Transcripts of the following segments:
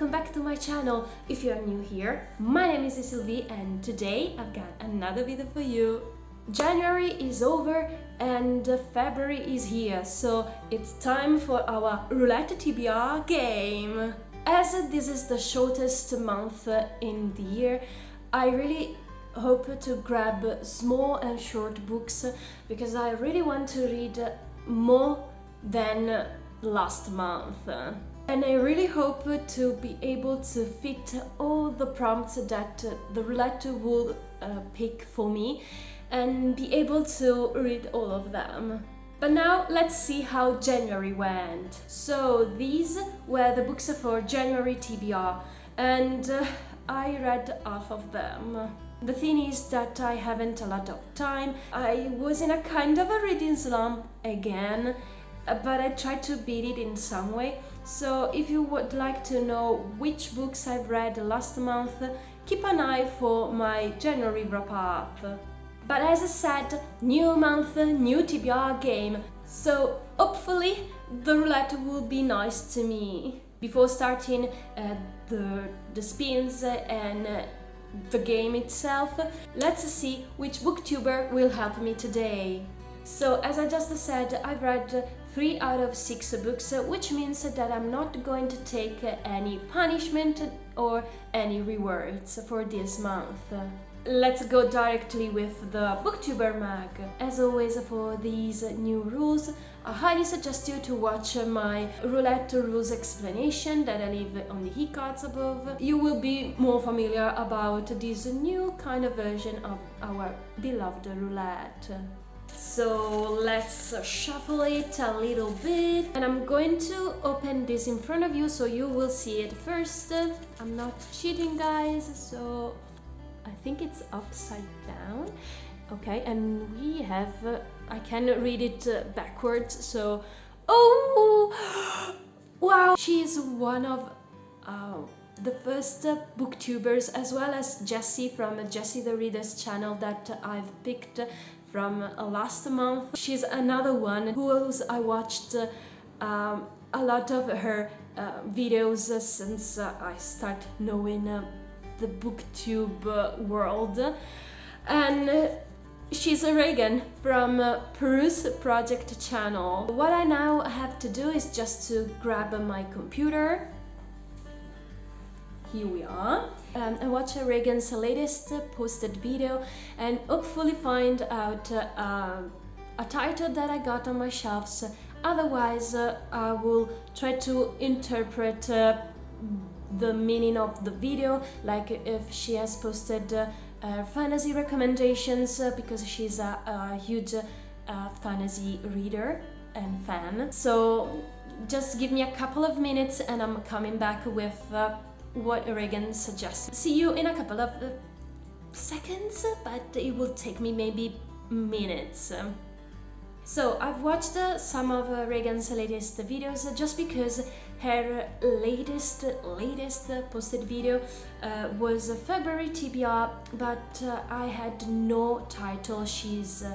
welcome back to my channel. If you are new here, my name is Sylvie and today I've got another video for you. January is over and February is here, so it's time for our Roulette TBR game. As this is the shortest month in the year, I really hope to grab small and short books because I really want to read more than last month. And I really hope to be able to fit all the prompts that the roulette will pick for me and be able to read all of them. But now let's see how January went. So these were the books for January TBR and I read half of them. The thing is that I haven't a lot of time. I was in a kind of a reading slump again, but I tried to beat it in some way. So if you would like to know which books I've read last month, keep an eye for my January wrap-up. But as I said, new month, new TBR game, so hopefully the roulette will be nice to me. Before starting the spins and the game itself, let's see which booktuber will help me today. So as I just said, I've read 3 out of 6 books, which means that I'm not going to take any punishment or any rewards for this month. Let's go directly with the Booktuber Mug. As always, for these new rules, I highly suggest you to watch my roulette rules explanation that I leave on the e-cards above. You will be more familiar about this new kind of version of our beloved roulette. So let's shuffle it a little bit, and I'm going to open this in front of you so you will see it first. I'm not cheating, guys, so I think it's upside down. Okay, and we have, I can read it backwards, so, oh, wow! She is one of the first booktubers, as well as Jessie from Jessie the Reader's channel that I've picked from last month. She's another one who I watched a lot of her videos since I start knowing the booktube world, and she's a Regan from Peruse Project channel. What I now have to do is just to grab my computer. Here we are, and watch Regan's latest posted video and hopefully find out a title that I got on my shelves. Otherwise, I will try to interpret the meaning of the video, like if she has posted fantasy recommendations, because she's a huge fantasy reader and fan. So just give me a couple of minutes and I'm coming back with what Regan suggests. See you in a couple of seconds, but it will take me maybe minutes. So I've watched some of Regan's latest videos just because her latest posted video was February TBR, but I had no title she's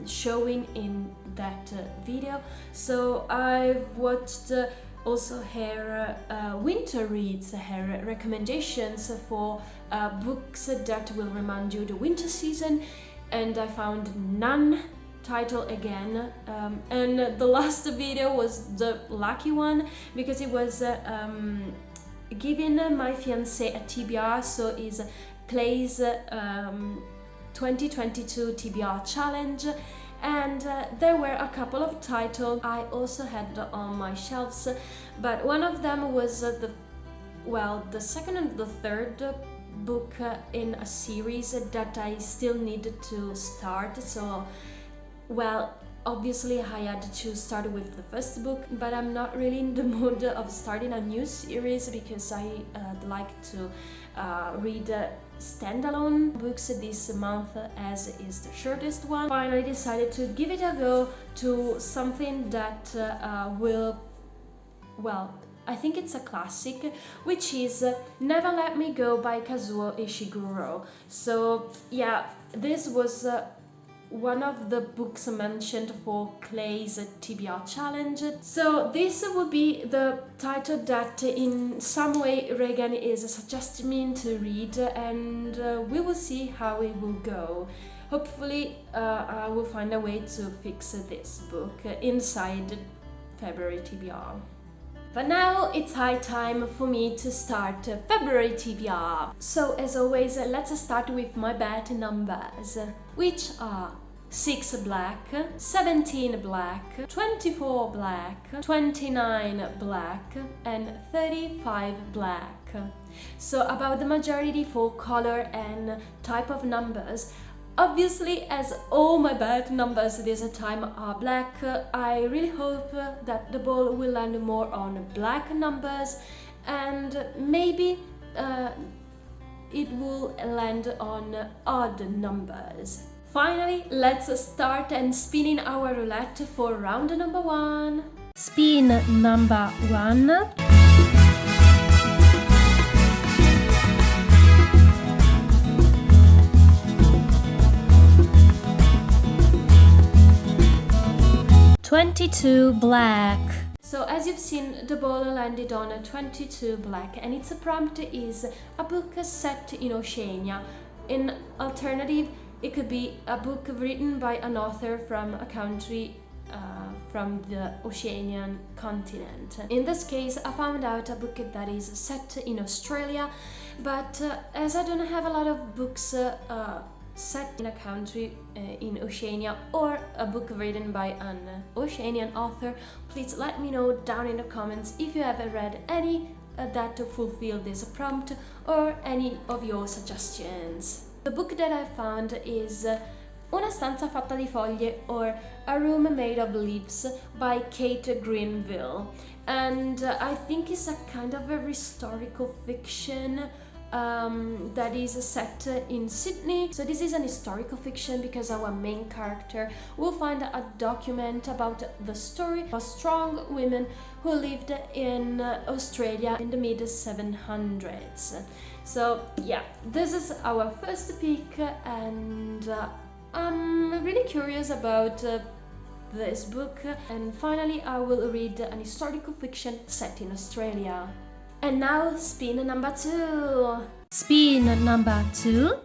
showing in that video. So I've watched also her winter reads, her recommendations for books that will remind you the winter season, and I found none title again, and the last video was the lucky one because it was giving my fiancé a TBR, so it plays 2022 TBR challenge. And there were a couple of titles I also had on my shelves, but one of them was the second and the third book in a series that I still needed to start. So, well, obviously I had to start with the first book, but I'm not really in the mood of starting a new series because I like to read standalone books this month, as is the shortest one. Finally decided to give it a go to something that I think it's a classic, which is Never Let Me Go by Kazuo Ishiguro. So yeah, this was one of the books mentioned for Clay's TBR challenge. So this would be the title that in some way Regan is suggesting me to read, and we will see how it will go. Hopefully I will find a way to fix this book inside February TBR. But now it's high time for me to start February TBR. So as always, let's start with my bet numbers, which are 6 black, 17 black, 24 black, 29 black, and 35 black. So about the majority for color and type of numbers. Obviously, as all my bet numbers this time are black, I really hope that the ball will land more on black numbers, and maybe it will land on odd numbers. Finally, let's start and spinning our roulette for round number 1. Spin number 1. $22 black. So as you've seen, the ball landed on 22 black, and its prompt is a book set in Oceania. In alternative, it could be a book written by an author from a country from the Oceanian continent. In this case, I found out a book that is set in Australia, but as I don't have a lot of books set in a country in Oceania, or a book written by an Oceanian author, please let me know down in the comments if you have read any that fulfill this prompt, or any of your suggestions. The book that I found is Una stanza fatta di foglie, or A Room Made of Leaves by Kate Greenville, and I think it's a kind of a historical fiction that is set in Sydney. So this is an historical fiction because our main character will find a document about the story of strong women who lived in Australia in the mid-700s. So yeah, this is our first pick, and I'm really curious about this book. And finally, I will read an historical fiction set in Australia. And now, spin number 2. Spin number 2.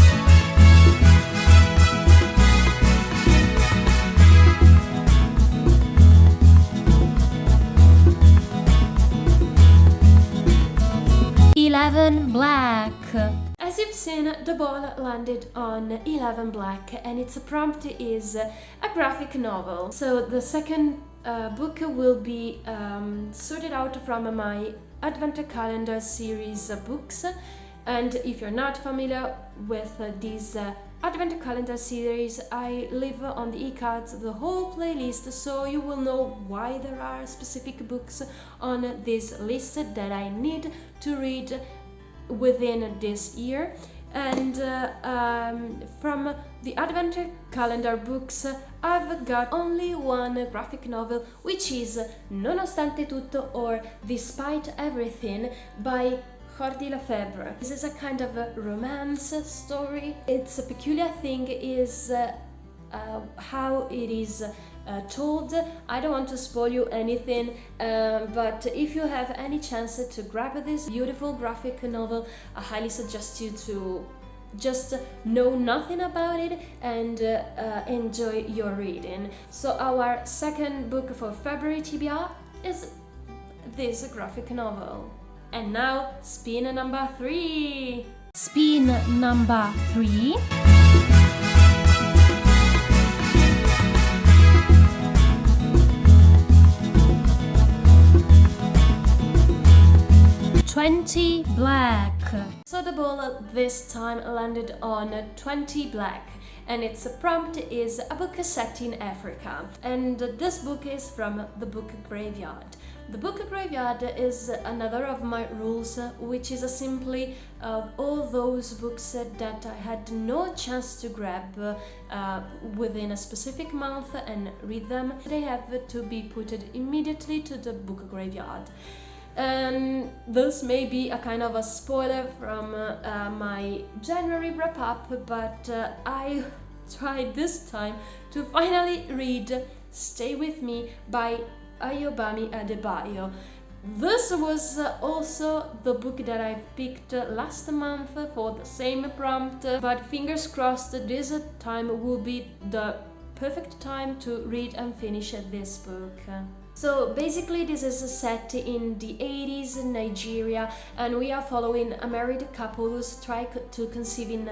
$11 black. As you've seen, the ball landed on 11 black, and its prompt is a graphic novel. So the second book will be sorted out from my Advent Calendar series books, and if you're not familiar with this Advent Calendar series, I leave on the e-cards the whole playlist, so you will know why there are specific books on this list that I need to read within this year. And from the Advent Calendar books, I've got only one graphic novel, which is Nonostante Tutto, or Despite Everything by Jordi Lefebvre. This is a kind of a romance story. Its peculiar thing is how it is told. I don't want to spoil you anything, but if you have any chance to grab this beautiful graphic novel, I highly suggest you to just know nothing about it and enjoy your reading. So our second book for February TBR is this graphic novel. And now, spin number 3. Spin number 3. $20 black. So the ball this time landed on 20 black, and its prompt is a book set in Africa, and this book is from the Book Graveyard. The Book Graveyard is another of my rules, which is simply all those books that I had no chance to grab within a specific month and read them. They have to be put immediately to the Book Graveyard. And this may be a kind of a spoiler from my January wrap-up, but I tried this time to finally read Stay With Me by Ayobami Adebayo. This was also the book that I picked last month for the same prompt, but fingers crossed this time will be the perfect time to read and finish this book. So basically this is set in the 80s in Nigeria, and we are following a married couple who's trying to conceiving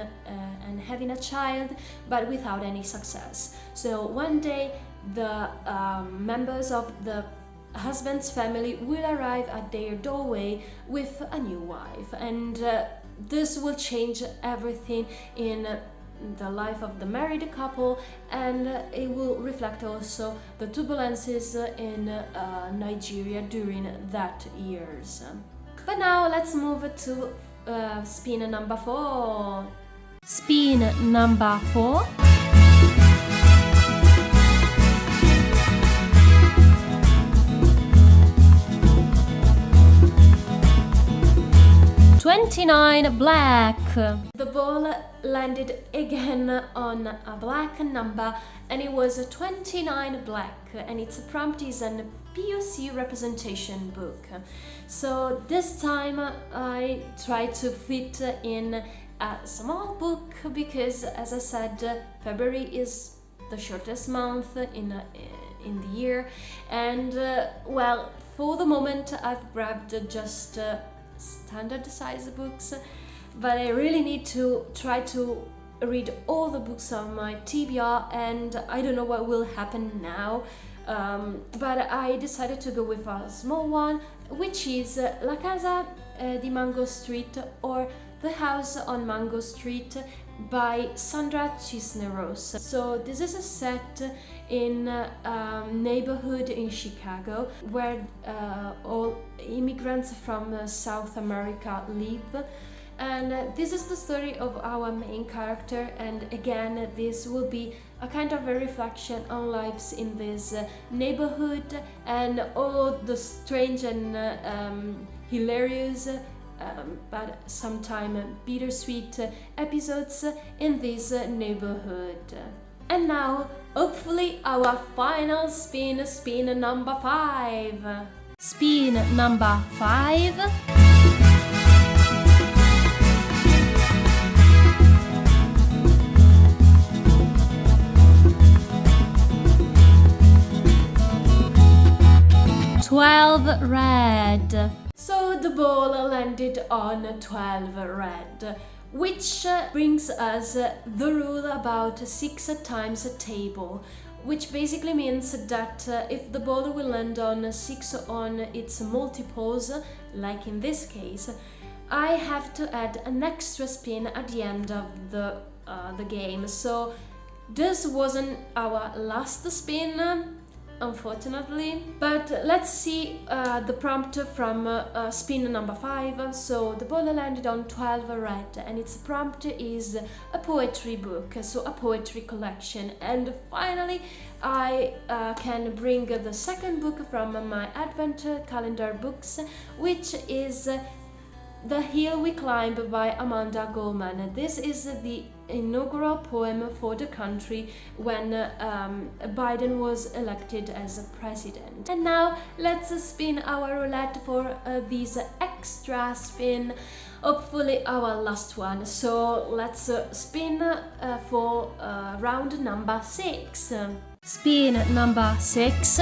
and having a child, but without any success. So one day the members of the husband's family will arrive at their doorway with a new wife, and this will change everything in the life of the married couple, and it will reflect also the turbulences in Nigeria during that years. But now let's move to spin number 4. Spin number 4. "29 Black." The ball landed again on a black number, and it was 29 Black, and its prompt is an POC representation book. So this time I tried to fit in a small book because, as I said, February is the shortest month in the year, and well, for the moment I've grabbed just standard size books, but I really need to try to read all the books on my TBR, and I don't know what will happen now, but I decided to go with a small one, which is La Casa di Mango Street, or The House on Mango Street by Sandra Cisneros. So this is a set in a neighborhood in Chicago where all immigrants from South America live, and this is the story of our main character, and again this will be a kind of a reflection on lives in this neighborhood and all the strange and hilarious but sometimes bittersweet episodes in this neighborhood. And now, hopefully, our final spin number 5. Spin number 5. "12 Red." So the ball landed on 12 red, which brings us the rule about 6 times a table, which basically means that if the ball will land on 6 on its multiples, like in this case, I have to add an extra spin at the end of the game. So this wasn't our last spin, unfortunately, but let's see the prompt from spin number 5. So the ball landed on 12 red, and its prompt is a poetry book, so a poetry collection. And finally I can bring the second book from my advent calendar books, which is The Hill We Climb by Amanda Gorman. This is the inaugural poem for the country when Biden was elected as president. And now let's spin our roulette for this extra spin, hopefully our last one. So let's spin for round number 6. Spin number 6.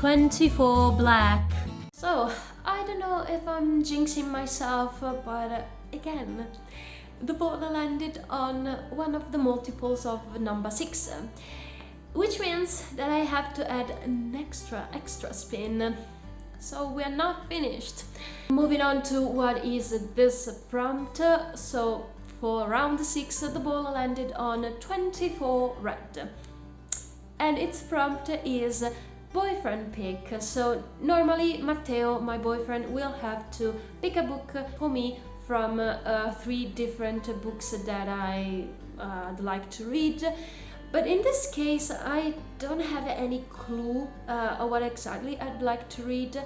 "24 Black." So I don't know if I'm jinxing myself, but again, the ball landed on one of the multiples of number 6, which means that I have to add an extra spin. So we are not finished. Moving on to what is this prompt. So for round 6, the ball landed on 24 red, and its prompt is boyfriend pick. So normally Matteo, my boyfriend, will have to pick a book for me from 3 different books that I like to read, But in this case, I don't have any clue of what exactly I'd like to read.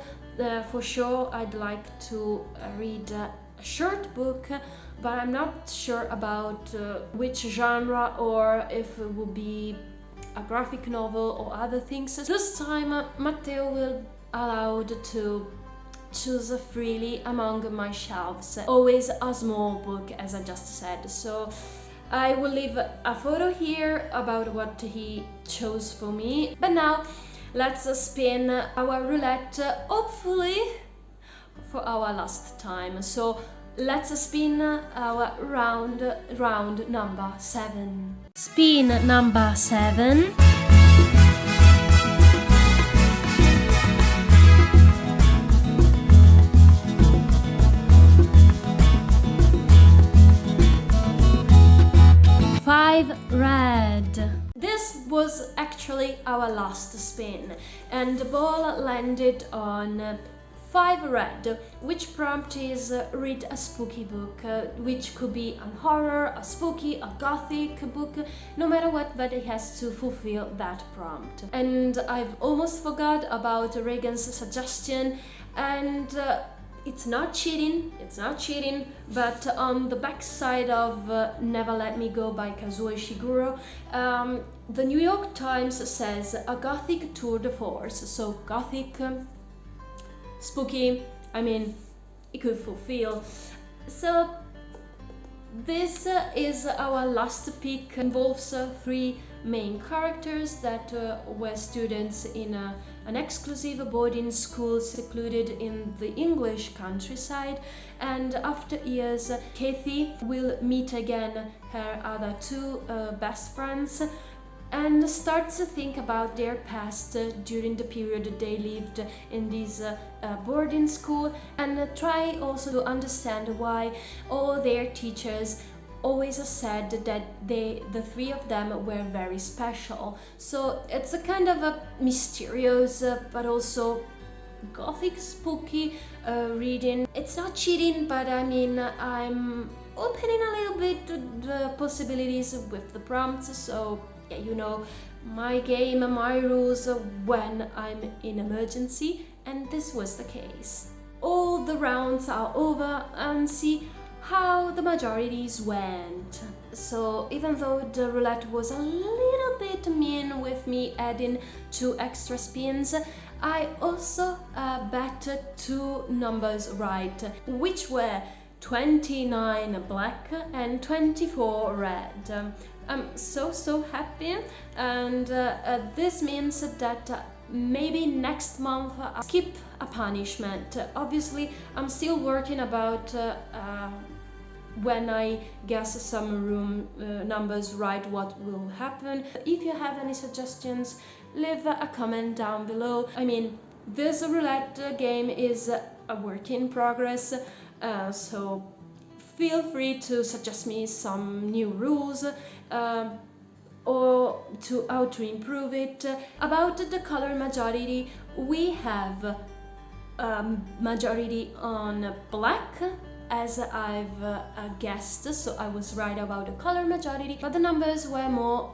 For sure, I'd like to read a short book, but I'm not sure about which genre, or if it will be a graphic novel or other things. This time, Matteo will allowed to choose freely among my shelves. Always a small book, as I just said. So I will leave a photo here about what he chose for me. But now let's spin our roulette, hopefully for our last time. So let's spin our round number 7. Spin number 7. Red. This was actually our last spin, and the ball landed on 5 red, which prompt is read a spooky book, which could be a horror, a spooky, a gothic book, no matter what, but it has to fulfill that prompt. And I've almost forgot about Regan's suggestion, and it's not cheating, but on the back side of Never Let Me Go by Kazuo Ishiguro, the New York Times says a gothic tour de force. So gothic, spooky, I mean, it could fulfill. So this is our last pick. Involves 3 main characters that were students in an exclusive boarding school secluded in the English countryside, and after years Kathy will meet again her other 2 best friends and start to think about their past during the period they lived in this boarding school, and try also to understand why all their teachers always said that the 3 of them were very special. So it's a kind of a mysterious but also gothic, spooky reading. It's not cheating, but I mean, I'm opening a little bit the possibilities with the prompts. So yeah, you know, my game, my rules when I'm in emergency, and this was the case. All the rounds are over, and see how the majorities went. So even though the roulette was a little bit mean with me adding 2 extra spins, I also bet 2 numbers right, which were 29 black and 24 red. I'm so happy, and this means that maybe next month I'll skip a punishment. Obviously, I'm still working about when I guess some room numbers right, what will happen. If you have any suggestions, leave a comment down below. I mean, this roulette game is a work in progress, so feel free to suggest me some new rules or to how to improve it. About the color majority, we have majority on black, as I've guessed, so I was right about the color majority, but the numbers were more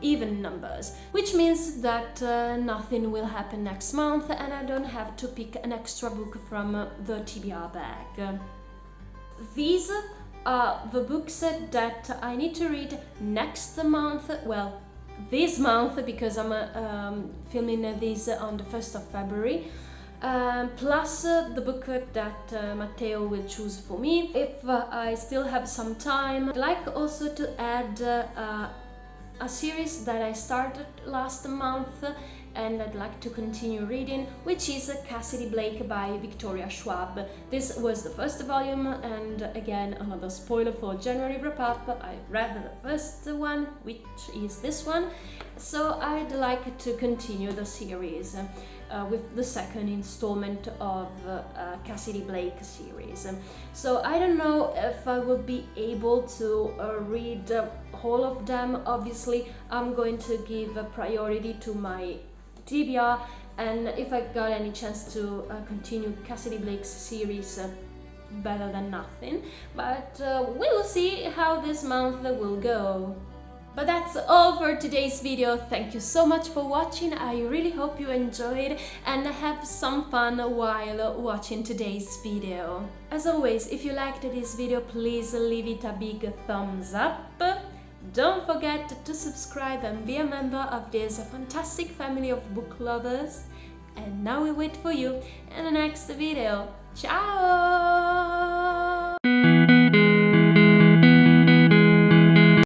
even numbers, which means that nothing will happen next month, and I don't have to pick an extra book from the TBR bag. These are the books that I need to read next month, well, this month, because I'm filming this on the 1st of February. Plus the book that Matteo will choose for me. If I still have some time, I'd like also to add a series that I started last month and I'd like to continue reading, which is Cassidy Blake by Victoria Schwab. This was the first volume, and again, another spoiler for January wrap-up. I read the first one, which is this one, so I'd like to continue the series with the second installment of Cassidy Blake series. So I don't know if I will be able to read all of them. Obviously, I'm going to give a priority to my TBR, and if I got any chance to continue Cassidy Blake's series, better than nothing. But we will see how this month will go. But that's all for today's video. Thank you so much for watching. I really hope you enjoyed and have some fun while watching today's video. As always, if you liked this video, please leave it a big thumbs up. Don't forget to subscribe and be a member of this fantastic family of book lovers. And now we wait for you in the next video. Ciao!